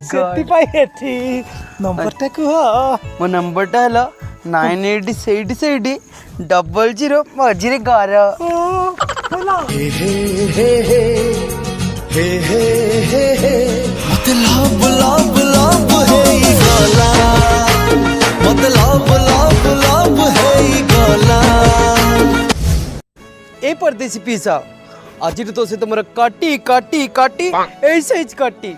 से नंबरटा कुह मो नंबरटा है 98 मझिरे घर मतलब लब लब है गला मतलब लब लब है गला ए परदेसी पीसा आज तो से तुम काटी काटी काटी ऐसा काटी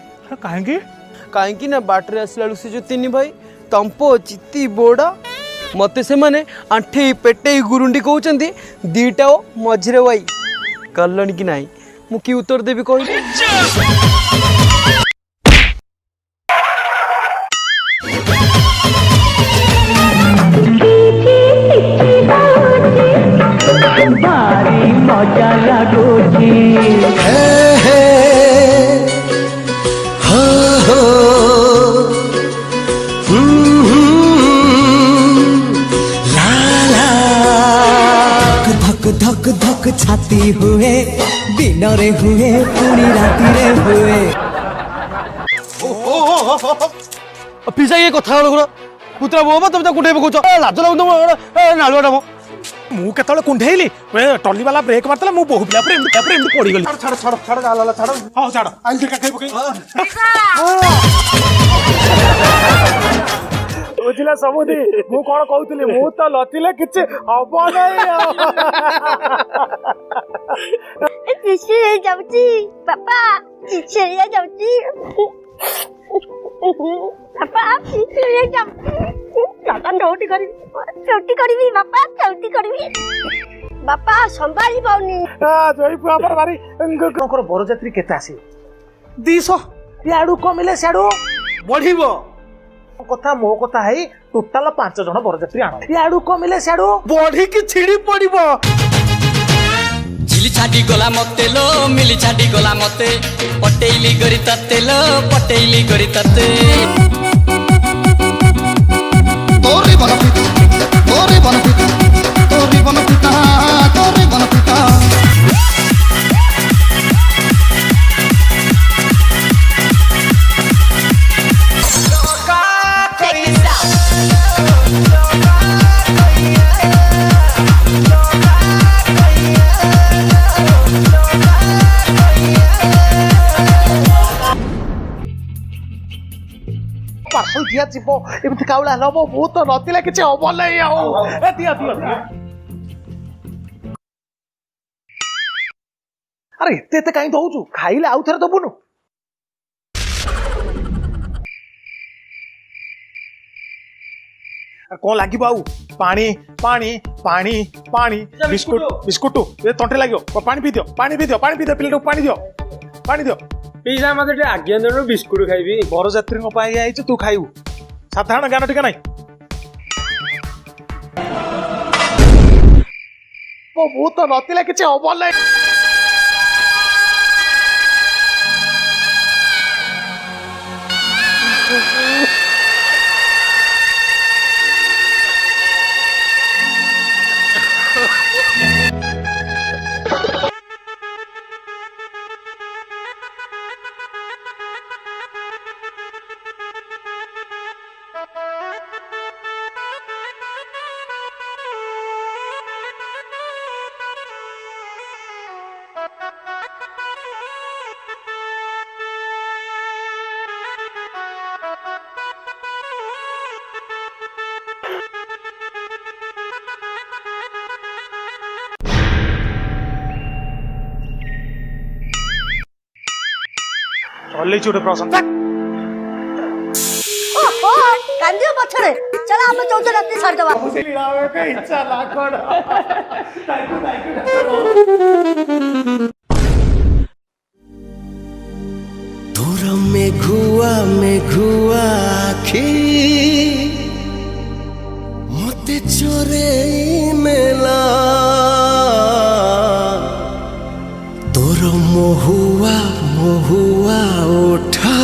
कहीं ना बाटर आसला से जो तीन भाई तंपो चित्ती बोड़ा मते से माने आंठे पेटे गुरुंडी कहते दीटा मझिरे भाई कलन कि नाई मु कि उत्तर देवी कह भारी मजा लगुची धक धक धक छाती हुए दिन रे हुए पूरी राति रे हुए पिसा ये कथा पुत्रा बोबा तुम कुंठे पकाउछ लाज लागु तुम नालुआटा मो मु केतले कुंढेइली टली वाला ब्रेक मारतला मु बहु पिला पर एमती पड़ी गली छाड़ छाड़ छाड़ जाला छाड़ हां छाड़ आइल का खाइ पकई बुझिला समुदी मु कोन कहउतली मु त लतिले किछ हबो नै किसे जाउची पापा किसे जाउची पापा किसे जाउची पापा चौटी करबी बापा चौटी करबी बापा संभाली पाउनी जय पुआ पर मारी कोकर बरजात्री केते आसी 200 याडू कमिले साडू बढ़िबो कथा मो कथा है टोटाल 5 जण बरजात्री आण याडू कमिले साडू बढ़ी की छिड़ी पड़िबो झिली छाटी गला मते लो मिली छाटी गला मते पटेइली गरी तते लो पटेइली गरी तते तोरी बनपिता तोरी बनपिता तोरी बनपिता तोरी बनपिता पार्सल दिया जीवो एमती काउला लबो मु तो नतिले किछ हबो नै आ ए दिया दिया अरे एते एते काई दउछु खाइले आउ थरे दबुनु कौन लागिबो आउ पानी पानी पानी पानी बिस्कुट बिस्कुट ए तंटे लागियो पानी पी दियो पानी पी दियो पानी पी दियो प्लेट पानी दियो पानी दियो पिज्जा मते आज्ञा देनो बिस्कुट खाइबी बरजात्री को पाई आइछ तू खाइबू साधारण ज्ञान टिका नाही ओ भूत नतिले किछ हबो नै चले छोटे प्रसन्न ओहो कांदियो पछरे चला हम चौथे रात छाड़ दबा लीलावे का इच्छा लाखोड़ दूर में घुआ आखी मते चोरे नेला तोर महुआ उठा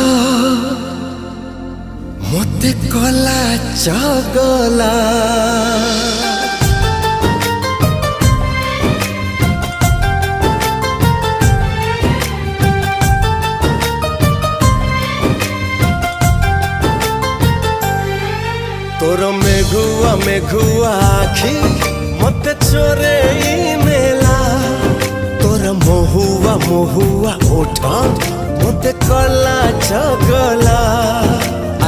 मते कला चगला तोर मेघुआ मेघुआ आखी मते चोरे नेला तोर महुआ महुआ ओठ मते कला चगला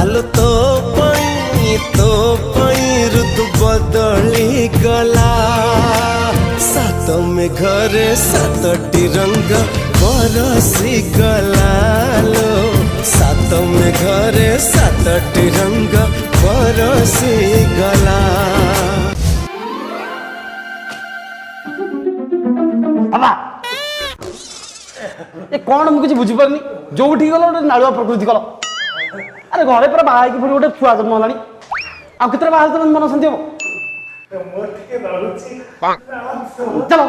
आलो तो पई ऋतु बदली गला सात में घरे सातटी रंग बरसी गला लो सात में घरे सातटी रंग बरसी गला बाबा ए कौन मुझे कुछ बुझीपारनी जो ठीक गल गोटे नालुआ प्रकृति कल अरे घरे पूरा बाहर पुणी गोटे छुआ जन्म होलानी आ केतरे बाहर तुम मन शांति हम चलो